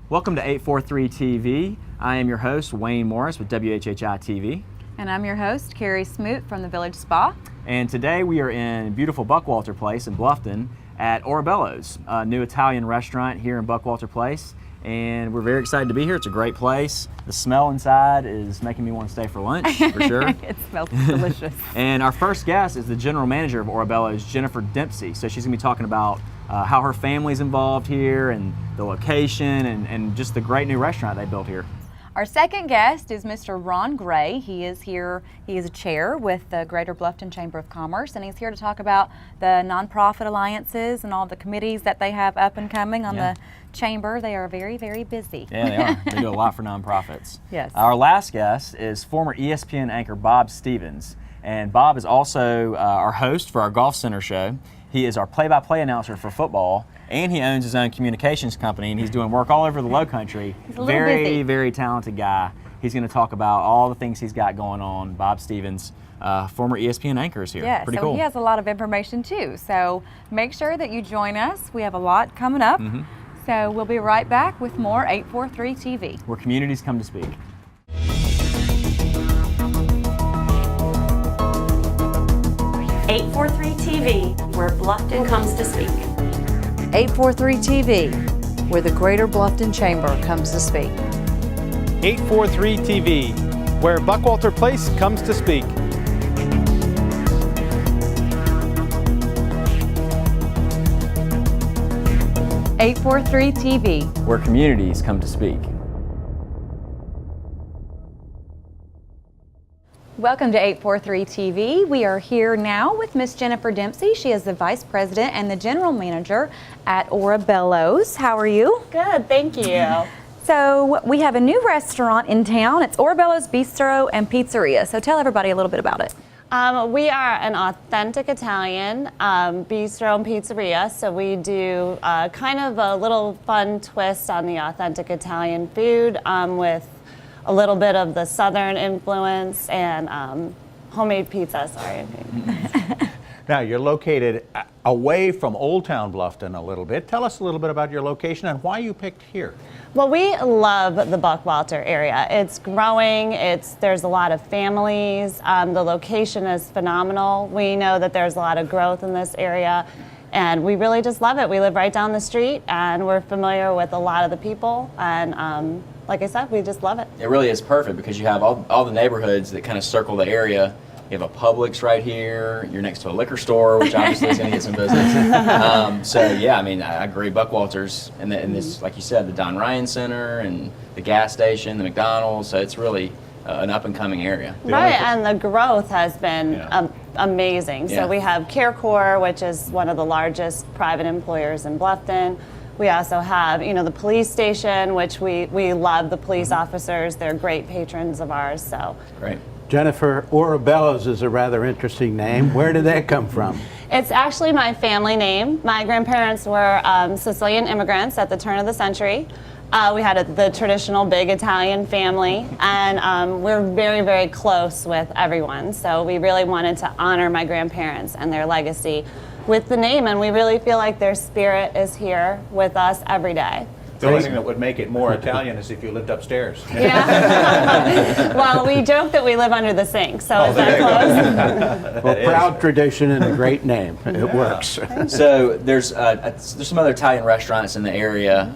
Welcome to 843 TV. I am your host, Wayne Morris with WHHI-TV. And I'm your host, Carrie Smoot from the Village Spa. And today we are in beautiful Buckwalter Place in Bluffton at Orabello's, a new Italian restaurant here in Buckwalter Place. And we're very excited to be here. It's a great place. The smell inside is making me want to stay for lunch, for sure. It smells delicious. And our first guest is the general manager of Orabello's, Jennifer Dempsey. So she's going to be talking about how her family's involved here and the location and just the great new restaurant they built here. Our second guest is Mr. Ron Gray. He is here, he is a chair with the Greater Bluffton Chamber of Commerce, and he's here to talk about the nonprofit alliances and all the committees that they have up and coming on the chamber. They are very, very busy. Yeah, they are. They do a lot for nonprofits. Yes. Our last guest is former ESPN anchor Bob Stevens, and Bob is also our host for our Golf Center show. He is our play-by-play announcer for football, and he owns his own communications company, and he's doing work all over the low country. He's a little busy. Very talented guy. He's going to talk about all the things he's got going on. Bob Stevens, former ESPN anchor, is here. Yeah, Pretty so cool. he has a lot of information too. So make sure that you join us. We have a lot coming up. So we'll be right back with more 843 TV. Where communities come to speak. TV, where Bluffton comes to speak. 843 TV, where the Greater Bluffton Chamber comes to speak. 843 TV, where Buckwalter Place comes to speak. .843 TV, Where communities come to speak. Welcome to 843 TV. We are here now with Miss Jennifer Dempsey. She is the Vice President and the General Manager at Orabello's. How are you? Good, thank you. So we have a new restaurant in town. It's Orabello's Bistro and Pizzeria. So tell everybody a little bit about it. We are an authentic Italian bistro and pizzeria, so we do kind of a little fun twist on the authentic Italian food with a little bit of the southern influence and homemade pizza, sorry. Now, you're located away from Old Town Bluffton a little bit. Tell us a little bit about your location and why you picked here. Well, we love the Buckwalter area. It's growing, there's a lot of families, the location is phenomenal. We know that there's a lot of growth in this area, and we really just love it. We live right down the street, and we're familiar with a lot of the people, and like I said, we just love it. It really is perfect because you have all the neighborhoods that kind of circle the area. You have a Publix right here. You're next to a liquor store, which obviously is going to get some business. So yeah, I mean, I agree. Buckwalter's and this, like you said, the Don Ryan Center and the gas station, the McDonald's. So it's really an up and coming area. Right, and the growth has been amazing. So we have CareCorps, which is one of the largest private employers in Bluffton. We also have, the police station, which we love the police officers. They're great patrons of ours. So Great. Jennifer, Orabello's is a rather interesting name. Where did that come from? It's actually my family name. My grandparents were Sicilian immigrants at the turn of the century. We had the traditional big Italian family, and we're very, very close with everyone. So we really wanted to honor my grandparents and their legacy with the name, and we really feel like their spirit is here with us every day. The only thing that would make it more Italian is if you lived upstairs. Yeah. Well, we joke that we live under the sink, so is that close? Well, proud tradition and a great name. It works. So there's some other Italian restaurants in the area.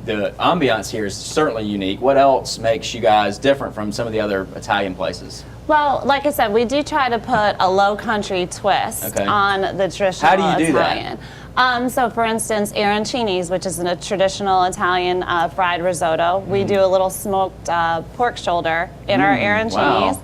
The ambiance here is certainly unique. What else makes you guys different from some of the other Italian places? Well, like I said, we do try to put a low country twist on the traditional Italian. How do you do that? So for instance, arancini's, which is a traditional Italian fried risotto. We do a little smoked pork shoulder in our arancini's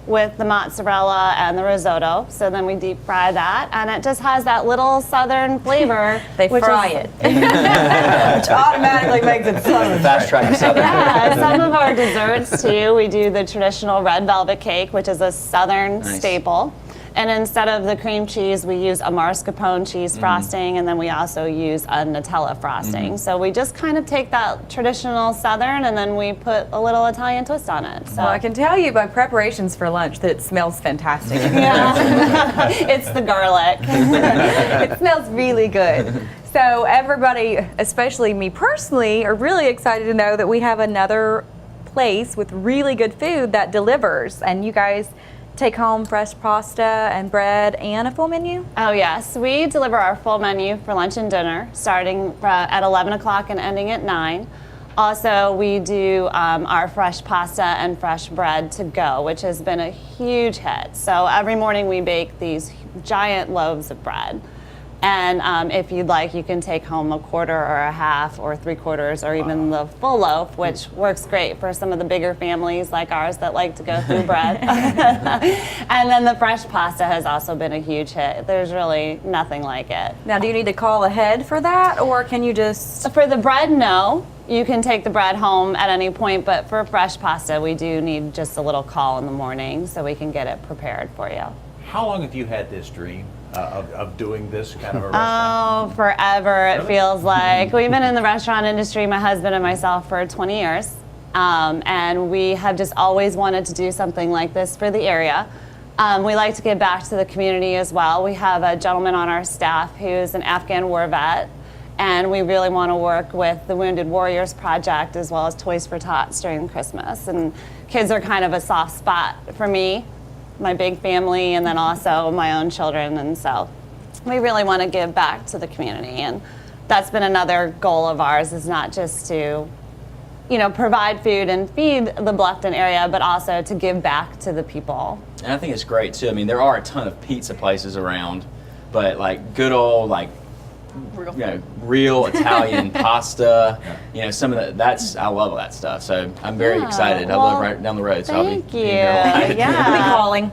with the mozzarella and the risotto. So then we deep fry that, and it just has that little southern flavor. They fry it. Which automatically makes it southern. Fast track southern. Yeah, some of our desserts too. We do the traditional red velvet cake, which is a southern staple. And instead of the cream cheese, we use a mascarpone cheese frosting, and then we also use a Nutella frosting. So we just kind of take that traditional Southern, and then we put a little Italian twist on it. So well, I can tell you by preparations for lunch that it smells fantastic. Yeah, it's the garlic. It smells really good. So everybody, especially me personally, are really excited to know that we have another place with really good food that delivers. And you guys take home fresh pasta and bread and a full menu? Oh yes, we deliver our full menu for lunch and dinner, starting at 11 o'clock and ending at 9. Also, we do our fresh pasta and fresh bread to go, which has been a huge hit. So every morning we bake these giant loaves of bread. And if you'd like, you can take home a quarter or a half or 3/4 or even the full loaf, which works great for some of the bigger families like ours that like to go through bread. And then the fresh pasta has also been a huge hit. There's really nothing like it. Now, do you need to call ahead for that, or can you just... For the bread, no. You can take the bread home at any point, but for fresh pasta, we do need just a little call in the morning so we can get it prepared for you. How long have you had this dream of doing this kind of a restaurant? Oh, forever it feels like. We've been in the restaurant industry, my husband and myself, for 20 years. And we have just always wanted to do something like this for the area. We like to give back to the community as well. We have a gentleman on our staff who's an Afghan war vet, and we really want to work with the Wounded Warriors Project as well as Toys for Tots during Christmas. And kids are kind of a soft spot for me, my big family, and then also my own children. And so we really want to give back to the community. And that's been another goal of ours, is not just to, you know, provide food and feed the Bluffton area, but also to give back to the people. And I think it's great too. I mean, there are a ton of pizza places around, but like good old, like, real Italian pasta, you know, some of that, I love all that stuff. So I'm very excited. I live right down the road, so I'll be Thank you. being here all night. I'll be calling.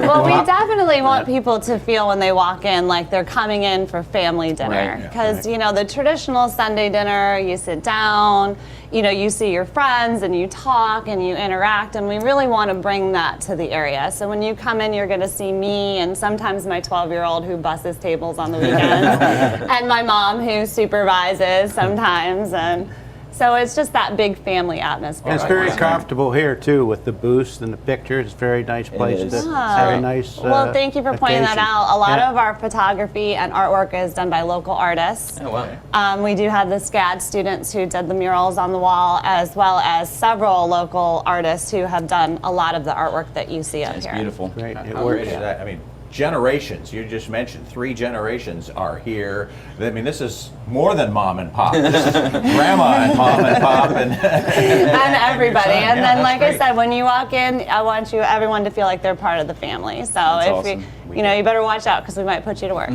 Well, we definitely want people to feel when they walk in like they're coming in for family dinner. Right. Because, you know, the traditional Sunday dinner, you sit down, you know, you see your friends and you talk and you interact, and we really want to bring that to the area. So when you come in, you're going to see me and sometimes my 12-year-old who busses tables on the weekends, and my mom who supervises sometimes. And so it's just that big family atmosphere. And it's very comfortable here too, with the booths and the pictures. It's a very nice place is. to have a nice Well, thank you for pointing that occasion. out. A lot Yeah. of our photography and artwork is done by local artists. Oh, wow. We do have the SCAD students who did the murals on the wall, as well as several local artists who have done a lot of the artwork that you see up It's here. beautiful. Great. It How works. great is that? I mean, generations. You just mentioned 3 generations are here. I mean, this is more than mom and pop. This is grandma and mom and pop and And everybody. And Yeah, then, that's like great. I said, when you walk in, I want everyone to feel like they're part of the family. So That's if awesome. you know, you better watch out because we might put you to work.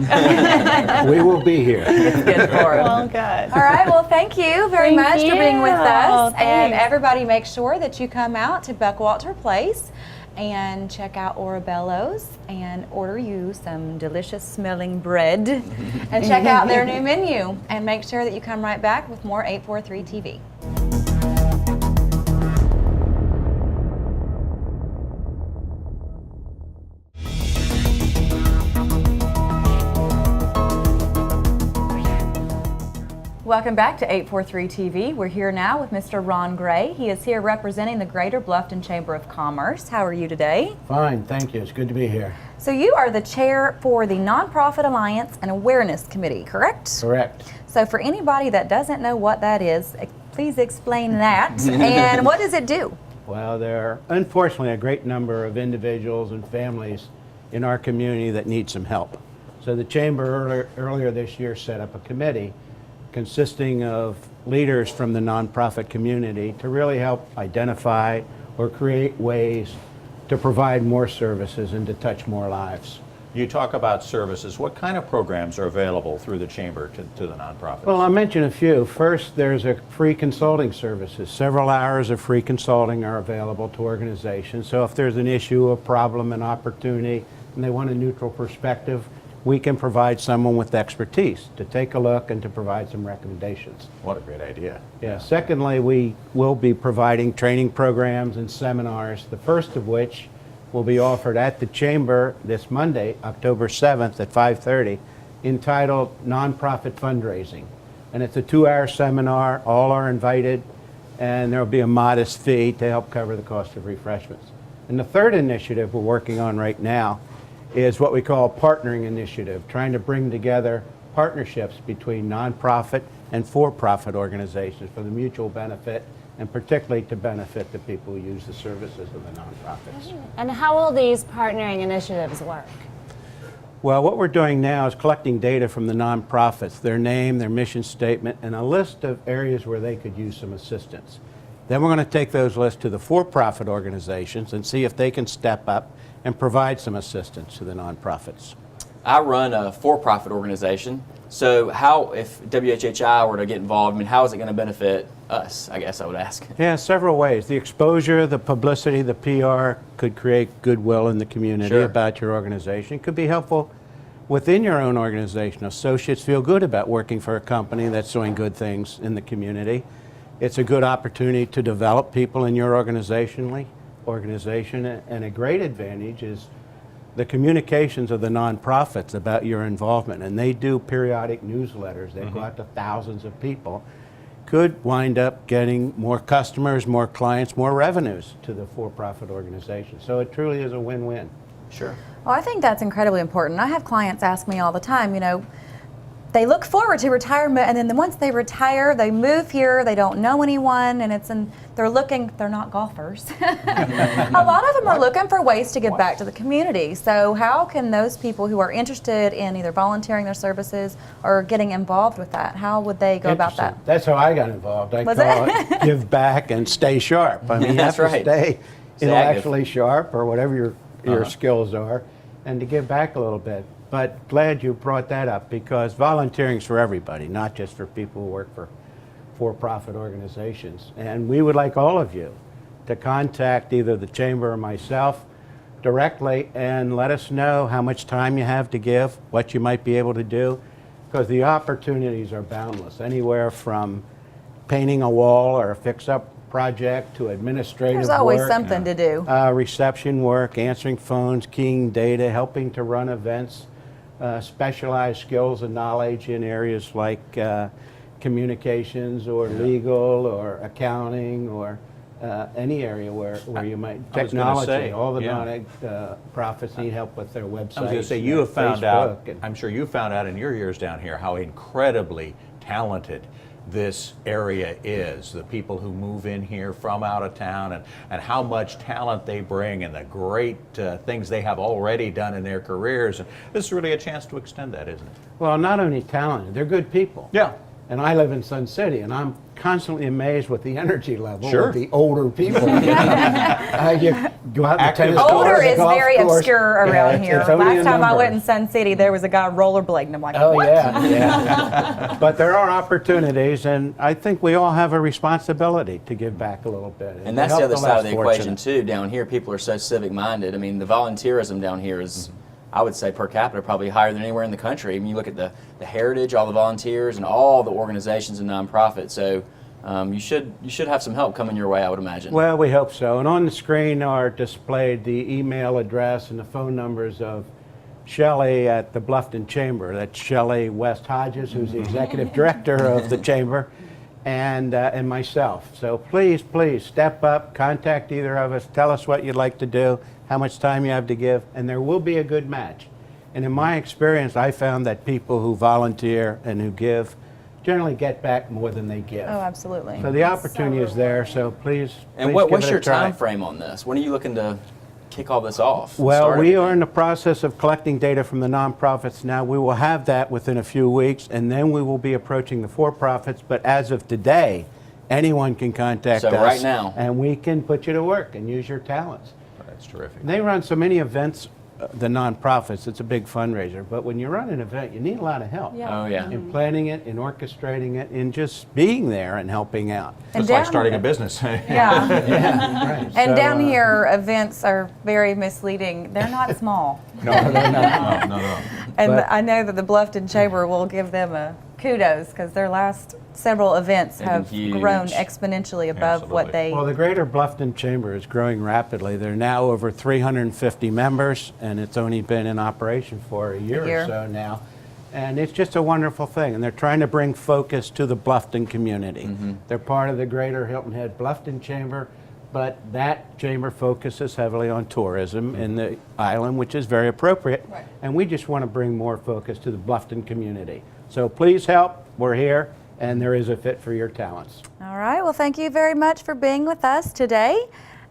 We will be here. Good for it. Well, good. All right, well, thank you very Thank much for being with you. us. And Thanks. everybody make sure that you come out to Buckwalter Place and check out Orabello's and order you some delicious smelling bread and check out their new menu. And make sure that you come right back with more 843 TV. Welcome back to 843 TV. We're here now with Mr. Ron Gray. He is here representing the Greater Bluffton Chamber of Commerce. How are you today? Fine, thank you. It's good to be here. So you are the chair for the Nonprofit Alliance and Awareness Committee, correct? Correct. So for anybody that doesn't know what that is, please explain that. And what does it do? Well, there are unfortunately a great number of individuals and families in our community that need some help. So the Chamber earlier this year set up a committee consisting of leaders from the nonprofit community to really help identify or create ways to provide more services and to touch more lives. you talk about services. What kind of programs are available through the Chamber to the nonprofits? Well, I'll mention a few. First, there's a free consulting services. Several hours of free consulting are available to organizations. So if there's an issue, a problem, an opportunity, and they want a neutral perspective, we can provide someone with expertise to take a look and to provide some recommendations. What a great idea. Yeah. Secondly, we will be providing training programs and seminars, the first of which will be offered at the Chamber this Monday, October 7th at 5:30, entitled Nonprofit Fundraising. And it's a 2-hour seminar. All are invited, and there will be a modest fee to help cover the cost of refreshments. And the third initiative we're working on right now is what we call a partnering initiative, trying to bring together partnerships between nonprofit and for-profit organizations for the mutual benefit, and particularly to benefit the people who use the services of the nonprofits. And how will these partnering initiatives work? Well, what we're doing now is collecting data from the nonprofits, their name, their mission statement, and a list of areas where they could use some assistance. Then we're going to take those lists to the for-profit organizations and see if they can step up and provide some assistance to the nonprofits. I run a for-profit organization, so how, if WHHI were to get involved, I mean, how is it going to benefit us, I guess I would ask? Yeah, several ways. The exposure, the publicity, the PR could create goodwill in the community Sure. about your organization. It could be helpful within your own organization. Associates feel good about working for a company that's doing good things in the community. It's a good opportunity to develop people in your organization, and a great advantage is the communications of the nonprofits about your involvement, and they do periodic newsletters that go out to thousands of people, could wind up getting more customers, more clients, more revenues to the for-profit organization. So it truly is a win-win. Sure. Well, I think that's incredibly important. I have clients ask me all the time, you know, they look forward to retirement, and then once they retire, they move here, they don't know anyone, and they're not golfers. A lot of them are looking for ways to give back to the community. So how can those people who are interested in either volunteering their services or getting involved with that, how would they go about that? Interesting. That's how I got involved. I Was call it? it give back and stay sharp. I mean, you have That's to right. stay Stay intellectually sharp or whatever your skills are, and to give back a little bit. But glad you brought that up, because volunteering is for everybody, not just for people who work for for-profit organizations. And we would like all of you to contact either the Chamber or myself directly and let us know how much time you have to give, what you might be able to do, because the opportunities are boundless, anywhere from painting a wall or a fix-up project to administrative There's always work, something to do. reception work, answering phones, keying data, helping to run events, specialized skills and knowledge in areas like communications or legal or accounting or any area where you might, I was gonna technology, say, all the yeah. non-profits need help with their websites. I was going to say, and you their have found out, Facebook and- I'm sure you found out in your years down here how incredibly talented this area is, the people who move in here from out of town, and how much talent they bring and the great things they have already done in their careers. And this is really a chance to extend that, isn't it? Well, not only talented, they're good people. Yeah. And I live in Sun City, and I'm constantly amazed with the energy level Sure. of the older people. You go out to tennis Older courts, the is golf very course. obscure Yeah, around here. it's only Last a time I number. went in Sun City, there was a guy rollerblading. I'm like, Oh, what? yeah. But there are opportunities, and I think we all have a responsibility to give back a little bit. And that's help the other side of less the equation fortunate. too. Down here, people are so civic minded. I mean, the volunteerism down here is, I would say, per capita probably higher than anywhere in the country. I mean, you look at the heritage, all the volunteers, and all the organizations and nonprofits. So you should have some help coming your way, I would imagine. Well, we hope so. And on the screen are displayed the email address and the phone numbers of Shelley at the BLUFFTON Chamber. That's Shelley West Hodges, who's the executive director of the Chamber, and myself. So please step up, contact either of us, tell us what you'd like to do, how much time you have to give, and there will be a good match. And in my experience, I found that people who volunteer and who give generally get back more than they give. Oh, absolutely. So the opportunity is there, so please and please what's give it a your try. time frame on this? When are you looking to kick all this off? Well, Start we are everything? in the process of collecting data from the nonprofits now. We will have that within a few weeks, and then we will be approaching the for-profits. But as of today, anyone can contact So us. right now. And we can put you to work and use your talents. That's terrific. They run so many events, the nonprofits, it's a big fundraiser. But when you run an event, you need a lot of help. Yeah. Oh yeah. In planning it, in orchestrating it, in just being there and helping out. And It's like down- starting a business. Yeah. Right. And So, down here, events are very misleading. They're not small. No. And But- I know that the Bluffton Chamber will give them a kudos because their last several events They've have been grown huge. exponentially above what Absolutely. they. Well, the Greater Bluffton Chamber is growing rapidly. There are now over 350 members, and it's only been in operation for a year year. or so now. And it's just a wonderful thing. And they're trying to bring focus to the Bluffton community. They're part of the Greater Hilton Head Bluffton Chamber, but that chamber focuses heavily on tourism in the island, which is very appropriate. And we just want to bring more focus to the Bluffton community. So please help. We're here, and there is a fit for your talents. All right. Well, thank you very much for being with us today.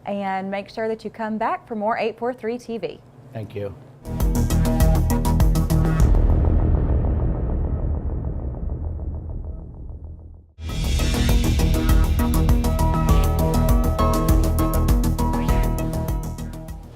And make sure that you come back for more 843 TV. Thank you.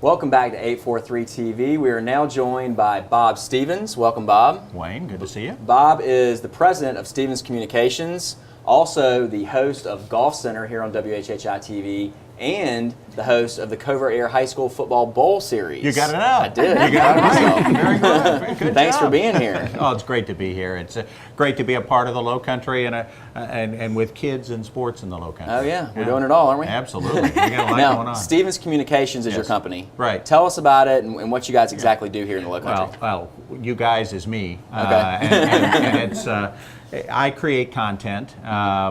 Welcome back to 843 TV. We are now joined by Bob Stevens. Welcome, Bob. Wayne, good to see you. Bob is the president of Stevens Communications, also the host of Golf Center here on WHHI-TV, and the host of the Covert Air High School Football Bowl Series. You got it out. I did. You got it right. Very good. Very good Thanks job. for being here. Oh, it's great to be here. It's great to be a part of the Low Country and with kids and sports in the Low Country. Oh, yeah. We're doing it all, aren't we? Absolutely. We got a lot Now, going on. Stevens Communications is your Yes. company. Right. Tell us about it and what you guys exactly do here in the Low Country. Well, you guys is me. Okay. And it's I create content,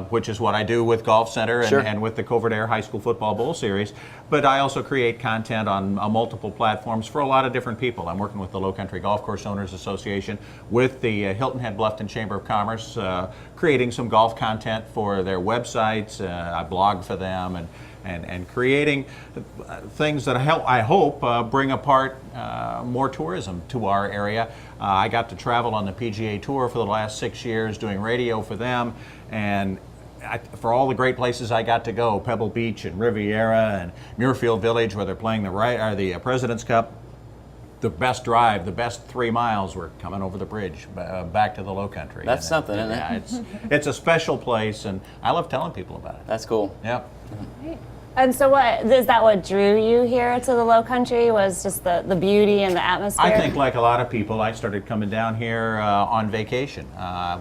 which is what I do with Golf Center Sure. and with the Covert Air High School Football Bowl Series. But I also create content on multiple platforms for a lot of different people. I'm working with the Low Country Golf Course Owners Association, with the Hilton Head Bluffton Chamber of Commerce, creating some golf content for their websites. I blog for them and creating things that I hope bring apart more tourism to our area. I got to travel on the PGA Tour for the last 6 years doing radio for them, and for all the great places I got to go, Pebble Beach and Riviera and Muirfield Village, where they're playing the President's Cup. The best drive, the best 3 miles were coming over the bridge back to the Low Country. That's And something, isn't it? Yeah, it's a special place, and I love telling people about it. That's cool. Yeah. And so is that what drew you here to the Low Country, was just the beauty and the atmosphere? I think, like a lot of people, I started coming down here on vacation.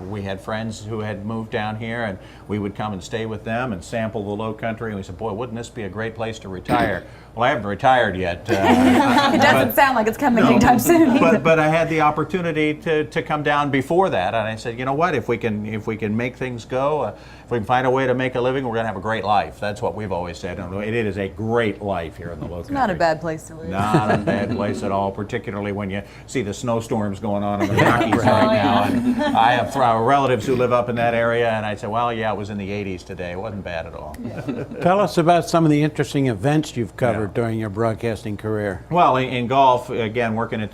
We had friends who had moved down here, and we would come and stay with them and sample the Low Country. And we said, boy, wouldn't this be a great place to retire? Well, I haven't retired yet. It doesn't sound like it's coming anytime soon either. But I had the opportunity to come down before that, and I said, you know what? If we can make things go, if we can find a way to make a living, we're going to have a great life. That's what we've always said. It is a great life here in the Low Country. Not a bad place to live. Not a bad place at all, particularly when you see the snowstorms going on in the Rockies right now. And I have relatives who live up in that area, and I said, well, yeah, it was in the 80s today. It wasn't bad at all. Tell us about some of the interesting events you've covered during your broadcasting career. Well, in golf, again, working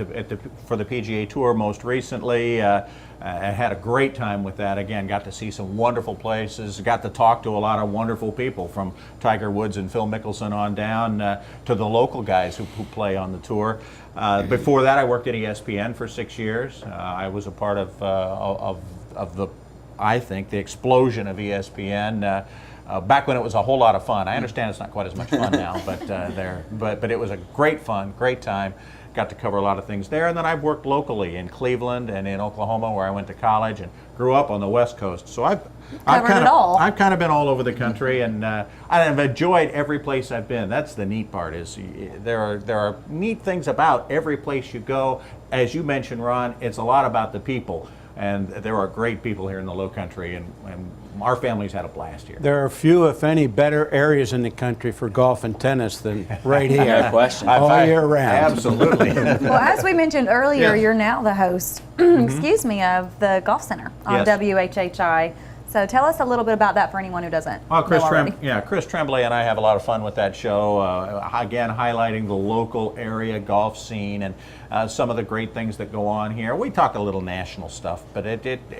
for the PGA Tour most recently, I had a great time with that. Again, got to see some wonderful places, got to talk to a lot of wonderful people, from Tiger Woods and Phil Mickelson on down to the local guys who play on the tour. Before that, I worked at ESPN for 6 years. I was a part of the, I think, the explosion of ESPN. Back when it was a whole lot of fun. I understand it's not quite as much fun now, but it was a great fun, great time. Got to cover a lot of things there, and then I've worked locally in Cleveland and in Oklahoma, where I went to college and grew up on the West Coast. So I've kind of been all over the country, and I've enjoyed every place I've been. That's the neat part. Is there are neat things about every place you go. As you mentioned, Ron, it's a lot about the people. And there are great people here in the Low Country, and our family's had a blast here. There are few, if any, better areas in the country for golf and tennis than right here. No question. All year round. Absolutely. Well, as we mentioned earlier, Yes. you're now the host, excuse me, of the Golf Center on Yes. WHHI. So tell us a little bit about that for anyone who doesn't Well, know already. Chris Tremblay and I have a lot of fun with that show. Again, highlighting the local area golf scene and some of the great things that go on here. We talk a little national stuff, but I think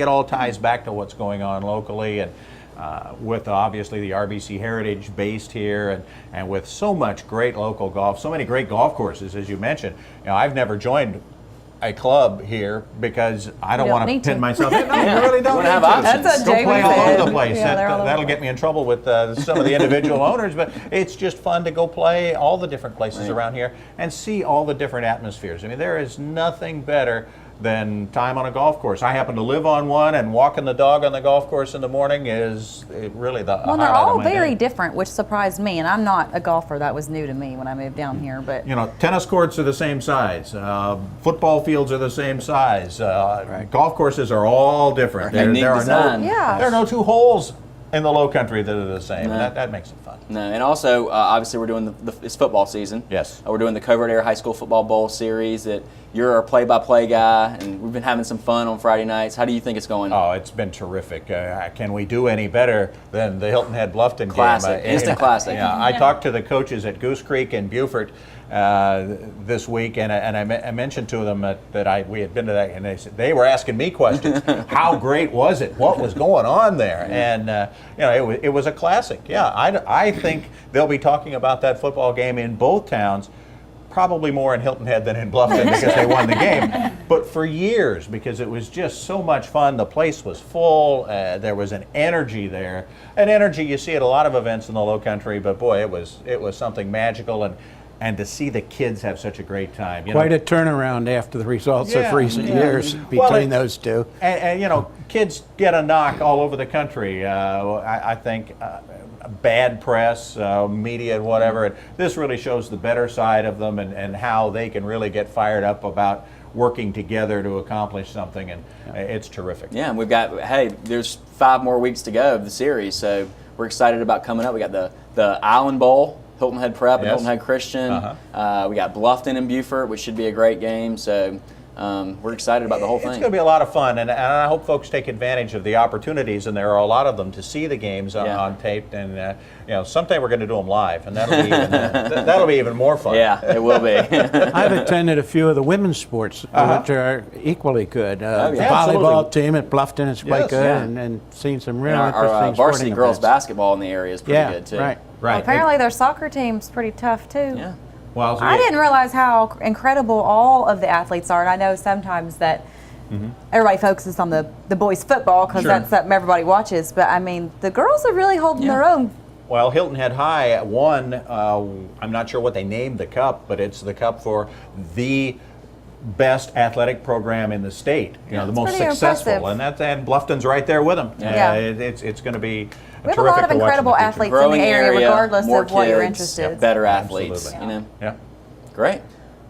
it all ties back to what's going on locally, and with obviously the RBC heritage based here, and with so much great local golf, so many great golf courses, as you mentioned. I've never joined a club here because I don't want to pin myself in. No, you really don't. have need to. options. That's what Go Jamie play all said. over the place. Yeah, they're all over That'll the get me in trouble with some of the individual owners, but it's just fun to go play all the different places around here and see all the different atmospheres. I mean, there is nothing better than time on a golf course. I happen to live on one, and walking the dog on the golf course in the morning is really the Well, they're highlight all of my very day. different, which surprised me. And I'm not a golfer. That was new to me when I moved down here. But Tennis courts are the same size. Football fields are the same size. Golf courses are all different. Unique design. Yeah. There are no two holes in the Low Country that are the same. And that makes it fun. No, and also, obviously, we're doing it's football season. Yes. We're doing the Covert Air High School Football Bowl Series that you're our play-by-play guy, and we've been having some fun on Friday nights. How do you think it's going? Oh, it's been terrific. Can we do any better than the Hilton Head Bluffton Classic. game? Instant classic. Yeah, I talked to the coaches at Goose Creek and Beaufort this week, and I mentioned to them that we had been to that, and they were asking me questions. How great was it? What was going on there? And it was a classic. Yeah, I think they'll be talking about that football game in both towns. Probably more in Hilton Head than in Bluffton because they won the game. But for years, because it was just so much fun. The place was full. There was an energy there. An energy you see at a lot of events in the Low Country, but boy, it was something magical, and to see the kids have such a great time. Quite a turnaround after the results of recent years between Well, those two. And kids get a knock all over the country. I think bad press, media, and whatever. And this really shows the better side of them and how they can really get fired up about working together to accomplish something, and it's terrific. Yeah, and we've got, there's 5 more weeks to go of the series, so we're excited about coming up. We got the Island Bowl, Hilton Head Prep and Hilton Head Christian. We got Bluffton and Beaufort, which should be a great game. So we're excited about the whole thing. It's going to be a lot of fun, and I hope folks take advantage of the opportunities, and there are a lot of them, to see the games on tape. And someday we're going to do them live, and that'll be even more fun. Yeah, it will be. I've attended a few of the women's sports, which are equally good. The volleyball absolutely. team at Bluffton is quite good, Yeah. and seen some real And interesting our varsity sporting girls events. basketball in the area is pretty good too. Right. Well, apparently their soccer team's pretty tough too. Yeah. Well, I didn't realize how incredible all of the athletes are, and I know sometimes that everybody focuses on the boys' football because that's something everybody watches, but I mean, the girls are really holding their own. Well, Hilton Head High won, I'm not sure what they named the cup, but it's the cup for the best athletic program in the state, the most pretty successful, impressive. and Bluffton's right there with them. Yeah. It's going to be We have a lot of incredible athletes in the Growing area, area, regardless more of what you're kids, interested. better athletes. Absolutely. Yeah. Great.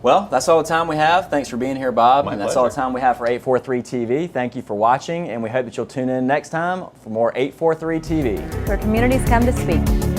Well, that's all the time we have. Thanks for being here, Bob. My and that's all the pleasure. time we have for 843 TV. Thank you for watching, and we hope that you'll tune in next time for more 843 TV. Where communities come to speak.